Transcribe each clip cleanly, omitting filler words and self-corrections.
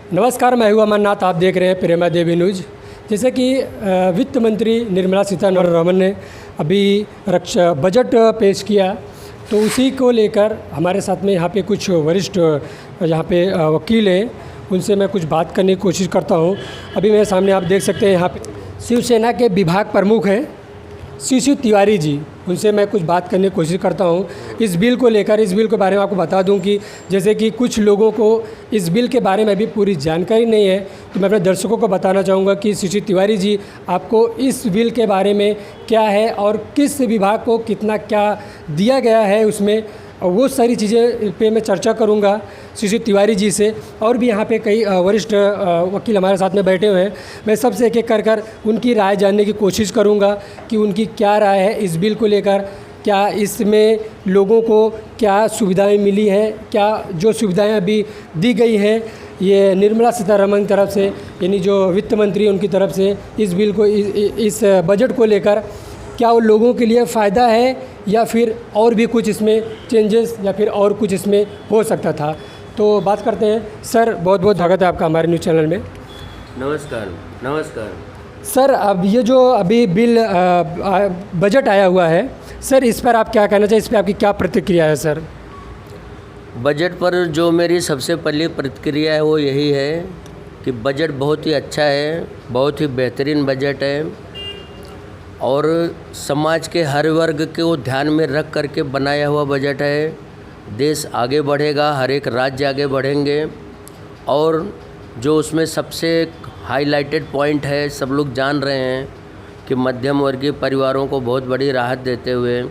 नमस्कार, मैं हूं अमरनाथ। आप देख रहे हैं प्रेमा देवी न्यूज़। जैसे कि वित्त मंत्री निर्मला सीतारमण ने अभी रक्षा बजट पेश किया, तो उसी को लेकर हमारे साथ में यहाँ पे कुछ वरिष्ठ यहाँ पे वकील हैं, उनसे मैं कुछ बात करने की कोशिश करता हूँ। अभी मेरे सामने आप देख सकते हैं यहाँ पे शिवसेना के विभाग प्रमुख हैं शिशिर तिवारी जी, उनसे मैं कुछ बात करने की कोशिश करता हूँ इस बिल को लेकर। इस बिल के बारे में आपको बता दूँ कि जैसे कि कुछ लोगों को इस बिल के बारे में अभी पूरी जानकारी नहीं है, तो मैं अपने दर्शकों को बताना चाहूँगा कि शिशिर तिवारी जी, आपको इस बिल के बारे में क्या है और किस विभाग को कितना क्या दिया गया है उसमें, वो सारी चीज़ें पे मैं चर्चा करूँगा शिशिर तिवारी जी से। और भी यहाँ पे कई वरिष्ठ वकील हमारे साथ में बैठे हुए हैं। मैं सबसे एक एक कर उनकी राय जानने की कोशिश करूँगा कि उनकी क्या राय है इस बिल को लेकर, क्या इसमें लोगों को क्या सुविधाएं मिली हैं, क्या जो सुविधाएं अभी दी गई हैं ये निर्मला सीतारमण की तरफ से, यानी जो वित्त मंत्री उनकी तरफ से इस बिल को इस बजट को लेकर क्या उन लोगों के लिए फ़ायदा है या फिर और भी कुछ इसमें चेंजेस या फिर और कुछ इसमें हो सकता था। तो बात करते हैं। सर, बहुत बहुत स्वागत है आपका हमारे न्यूज़ चैनल में। नमस्कार सर, अब ये जो अभी बिल बजट आया हुआ है सर, इस पर आप क्या कहना चाहिए, इस पर आपकी क्या प्रतिक्रिया है सर? बजट पर जो मेरी सबसे पहली प्रतिक्रिया है वो यही है कि बजट बहुत ही अच्छा है, बहुत ही बेहतरीन बजट है और समाज के हर वर्ग को ध्यान में रख करके बनाया हुआ बजट है। देश आगे बढ़ेगा, हर एक राज्य आगे बढ़ेंगे और जो उसमें सबसे हाईलाइटेड पॉइंट है, सब लोग जान रहे हैं कि मध्यम वर्गीय परिवारों को बहुत बड़ी राहत देते हुए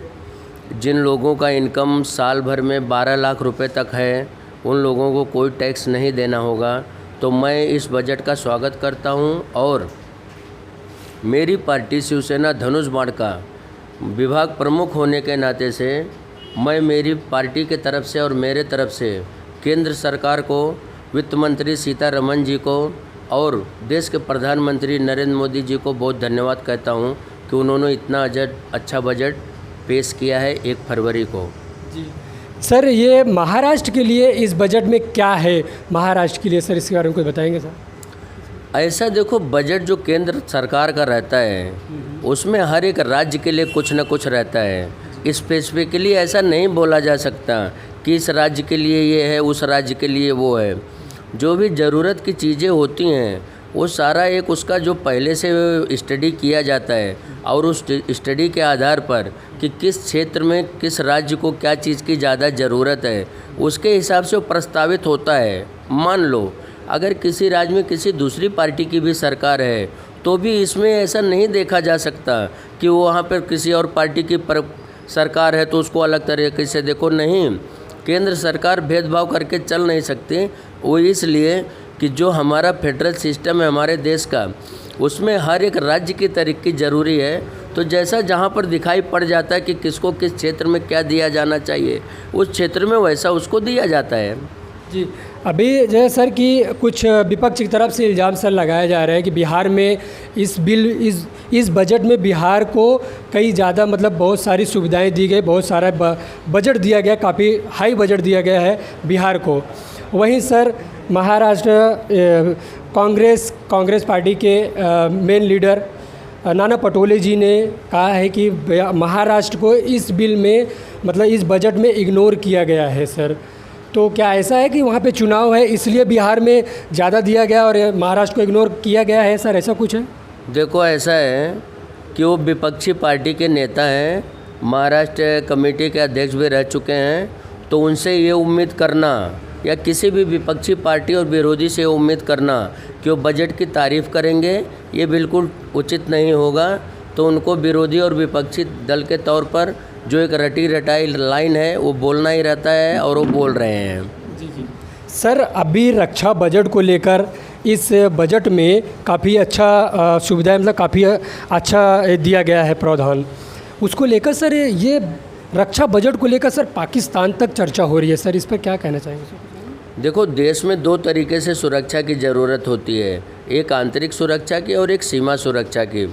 जिन लोगों का इनकम साल भर में 12 लाख रुपए तक है, उन लोगों को कोई टैक्स नहीं देना होगा। तो मैं इस बजट का स्वागत करता हूं और मेरी पार्टी शिवसेना धनुष बाण का विभाग प्रमुख होने के नाते से मैं मेरी पार्टी के तरफ से और मेरे तरफ से केंद्र सरकार को, वित्त मंत्री सीतारमण जी को और देश के प्रधानमंत्री नरेंद्र मोदी जी को बहुत धन्यवाद कहता हूं कि उन्होंने इतना अच्छा बजट पेश किया है 1 फरवरी को। जी सर, ये महाराष्ट्र के लिए इस बजट में क्या है, महाराष्ट्र के लिए सर इसके बारे में कुछ बताएंगे सर? ऐसा देखो, बजट जो केंद्र सरकार का रहता है उसमें हर एक राज्य के लिए कुछ न कुछ रहता है। स्पेसिफिकली ऐसा नहीं बोला जा सकता कि इस राज्य के लिए ये है, उस राज्य के लिए वो है। जो भी ज़रूरत की चीज़ें होती हैं वो सारा एक उसका जो पहले से स्टडी किया जाता है और उस स्टडी के आधार पर कि किस क्षेत्र में किस राज्य को क्या चीज़ की ज़्यादा ज़रूरत है, उसके हिसाब से वो प्रस्तावित होता है। मान लो अगर किसी राज्य में किसी दूसरी पार्टी की भी सरकार है तो भी इसमें ऐसा नहीं देखा जा सकता कि वो वहाँ पर किसी और पार्टी की सरकार है तो उसको अलग तरीके से देखो। नहीं, केंद्र सरकार भेदभाव करके चल नहीं सकती। वो इसलिए कि जो हमारा फेडरल सिस्टम है हमारे देश का, उसमें हर एक राज्य की तरक्की ज़रूरी है। तो जैसा जहाँ पर दिखाई पड़ जाता है कि किसको किस क्षेत्र में क्या दिया जाना चाहिए, उस क्षेत्र में वैसा उसको दिया जाता है। जी, अभी जो है सर कि कुछ विपक्ष की तरफ से इल्ज़ाम सर लगाया जा रहा है कि बिहार में इस बजट में बिहार को कई ज़्यादा मतलब बहुत सारी सुविधाएं दी गई, बहुत सारा बजट दिया गया, काफ़ी हाई बजट दिया गया है बिहार को। वहीं सर महाराष्ट्र कांग्रेस पार्टी के मेन लीडर नाना पटोले जी ने कहा है कि महाराष्ट्र को इस बिल में मतलब इस बजट में इग्नोर किया गया है सर। तो क्या ऐसा है कि वहाँ पे चुनाव है इसलिए बिहार में ज़्यादा दिया गया और महाराष्ट्र को इग्नोर किया गया है सर, ऐसा कुछ है? देखो, ऐसा है कि वो विपक्षी पार्टी के नेता हैं, महाराष्ट्र कमेटी के अध्यक्ष भी रह चुके हैं, तो उनसे ये उम्मीद करना या किसी भी विपक्षी पार्टी और विरोधी से उम्मीद करना कि वो बजट की तारीफ़ करेंगे, ये बिल्कुल उचित नहीं होगा। तो उनको विरोधी और विपक्षी दल के तौर पर जो एक रटी रटाई लाइन है वो बोलना ही रहता है और वो बोल रहे हैं। जी सर, अभी रक्षा बजट को लेकर इस बजट में काफ़ी अच्छा सुविधाएं मतलब काफ़ी अच्छा दिया गया है प्रावधान। उसको लेकर सर ये रक्षा बजट को लेकर सर पाकिस्तान तक चर्चा हो रही है सर, इस पर क्या कहना चाहेंगे सर? देखो, देश में 2 तरीके से सुरक्षा की ज़रूरत होती है, एक आंतरिक सुरक्षा की और एक सीमा सुरक्षा की।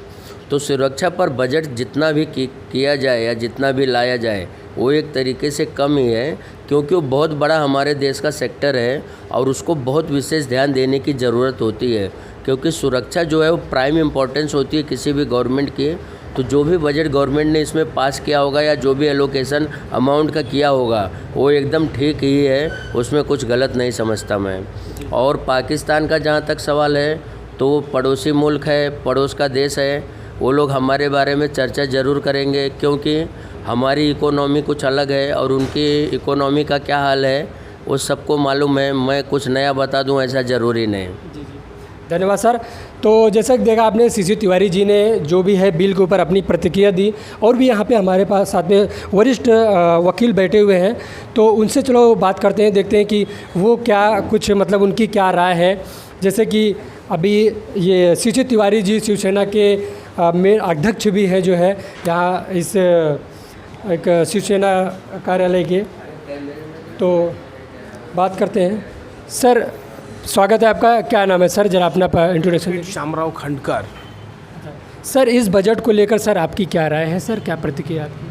तो सुरक्षा पर बजट जितना भी किया जाए या जितना भी लाया जाए, वो एक तरीके से कम ही है, क्योंकि वो बहुत बड़ा हमारे देश का सेक्टर है और उसको बहुत विशेष ध्यान देने की ज़रूरत होती है, क्योंकि सुरक्षा जो है वो प्राइम इम्पोर्टेंस होती है किसी भी गवर्नमेंट की। तो जो भी बजट गवर्नमेंट ने इसमें पास किया होगा या जो भी एलोकेशन अमाउंट का किया होगा वो एकदम ठीक ही है, उसमें कुछ गलत नहीं समझता मैं। और पाकिस्तान का जहाँ तक सवाल है तो वो पड़ोसी मुल्क है, पड़ोस का देश है, वो लोग हमारे बारे में चर्चा ज़रूर करेंगे, क्योंकि हमारी इकोनॉमी कुछ अलग है और उनकी इकोनॉमी का क्या हाल है वो सबको मालूम है। मैं कुछ नया बता दूं ऐसा ज़रूरी नहीं। धन्यवाद सर। तो जैसा कि देखा आपने, सीसी तिवारी जी ने जो भी है बिल के ऊपर अपनी प्रतिक्रिया दी, और भी यहाँ पे हमारे पास साथ में वरिष्ठ वकील बैठे हुए हैं, तो उनसे चलो बात करते हैं, देखते हैं कि वो क्या कुछ मतलब उनकी क्या राय है। जैसे कि अभी ये सीसी तिवारी जी शिवसेना के मेन अध्यक्ष भी हैं जो है यहाँ इस एक शिवसेना कार्यालय के, तो बात करते हैं। सर स्वागत है आपका, क्या नाम है सर, जरा अपना इंट्रोडक्शन। श्यामराव खंडकर। सर इस बजट को लेकर सर आपकी क्या राय है सर, क्या प्रतिक्रिया आपकी?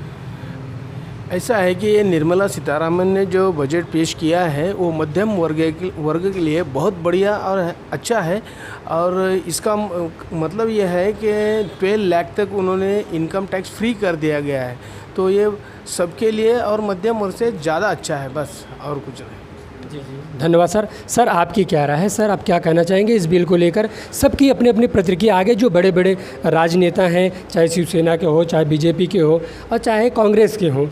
ऐसा है कि ये निर्मला सीतारामन ने जो बजट पेश किया है वो मध्यम वर्ग के लिए बहुत बढ़िया और अच्छा है। और इसका मतलब ये है कि 12 लाख तक उन्होंने इनकम टैक्स फ्री कर दिया गया है, तो ये सबके लिए और मध्यम वर्ग से ज़्यादा अच्छा है, बस और कुछ नहीं। धन्यवाद सर। सर आपकी क्या राय है सर, आप क्या कहना चाहेंगे इस बिल को लेकर? सबकी अपनी अपनी प्रतिक्रिया, आगे जो बड़े बड़े राजनेता हैं, चाहे शिवसेना के हो, चाहे बीजेपी के हो और चाहे कांग्रेस के हों।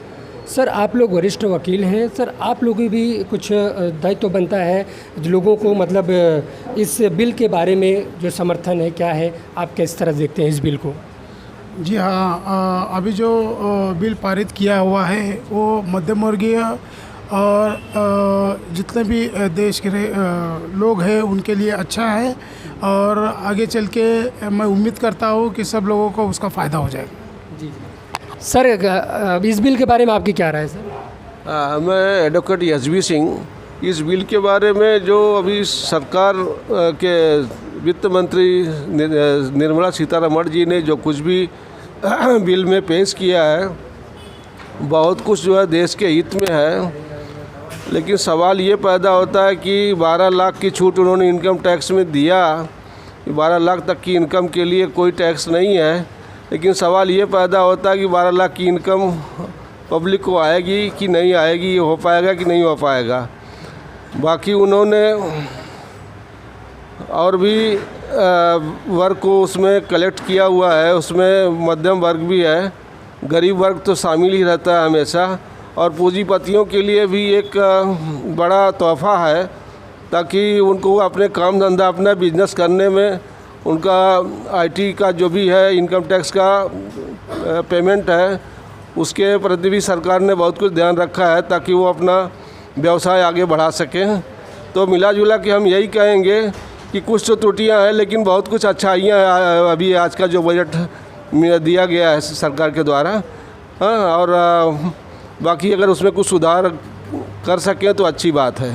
सर आप लोग वरिष्ठ वकील हैं, सर आप लोगों की भी कुछ दायित्व तो बनता है लोगों को, मतलब इस बिल के बारे में जो समर्थन है क्या है, आप किस तरह देखते हैं इस बिल को? जी हाँ, अभी जो बिल पारित किया हुआ है वो मध्यम वर्गीय और जितने भी देश के लोग हैं उनके लिए अच्छा है, और आगे चल के मैं उम्मीद करता हूँ कि सब लोगों को उसका फ़ायदा हो जाएगा। जी सर इस बिल के बारे में आपकी क्या राय है सर? मैं एडवोकेट यशवी सिंह, इस बिल के बारे में जो अभी सरकार के वित्त मंत्री निर्मला सीतारमण जी ने जो कुछ भी बिल में पेश किया है, बहुत कुछ जो है देश के हित में है, लेकिन सवाल ये पैदा होता है कि 12 लाख की छूट उन्होंने इनकम टैक्स में दिया, 12 लाख तक की इनकम के लिए कोई टैक्स नहीं है, लेकिन सवाल ये पैदा होता है कि 12 लाख की इनकम पब्लिक को आएगी कि नहीं आएगी, ये हो पाएगा कि नहीं हो पाएगा। बाकी उन्होंने और भी वर्ग को उसमें कलेक्ट किया हुआ है, उसमें मध्यम वर्ग भी है, गरीब वर्ग तो शामिल ही रहता है हमेशा, और पूंजीपतियों के लिए भी एक बड़ा तोहफ़ा है, ताकि उनको अपने काम धंधा, अपना बिजनेस करने में उनका आईटी का जो भी है इनकम टैक्स का पेमेंट है, उसके प्रति भी सरकार ने बहुत कुछ ध्यान रखा है ताकि वो अपना व्यवसाय आगे बढ़ा सकें। तो मिला जुला के हम यही कहेंगे कि कुछ तो त्रुटियां हैं, लेकिन बहुत कुछ अच्छाइयाँ हैं अभी आज का जो बजट में दिया गया है सरकार के द्वारा। हाँ, और बाकी अगर उसमें कुछ सुधार कर सकें तो अच्छी बात है।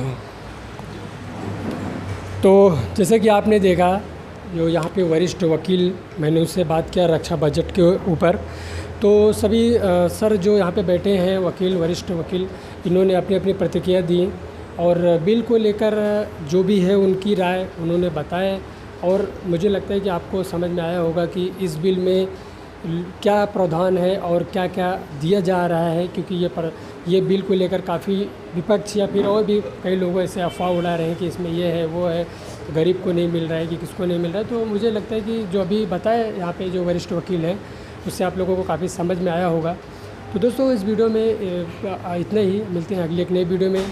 तो जैसे कि आपने देखा, जो यहाँ पे वरिष्ठ वकील, मैंने उससे बात किया रक्षा बजट के ऊपर, तो सभी सर जो यहाँ पे बैठे हैं वकील, वरिष्ठ वकील, इन्होंने अपनी अपनी प्रतिक्रिया दी और बिल को लेकर जो भी है उनकी राय उन्होंने बताया, और मुझे लगता है कि आपको समझ में आया होगा कि इस बिल में क्या प्रावधान है और क्या क्या दिया जा रहा है, क्योंकि ये बिल को लेकर काफ़ी विपक्ष या फिर और भी कई लोग ऐसे अफवाह उड़ा रहे हैं कि इसमें ये है वो है, गरीब को नहीं मिल रहा है कि किसको नहीं मिल रहा है। तो मुझे लगता है कि जो अभी बताए यहाँ पे जो वरिष्ठ वकील हैं, उससे आप लोगों को काफ़ी समझ में आया होगा। तो दोस्तों इस वीडियो में इतना ही, मिलते हैं अगली एक नई वीडियो में।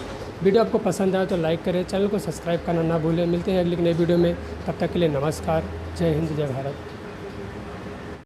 वीडियो आपको पसंद आए तो लाइक करें, चैनल को सब्सक्राइब करना ना भूलें। मिलते हैं अगली एक नई वीडियो में, तब तक के लिए नमस्कार, जय हिंद, जय भारत।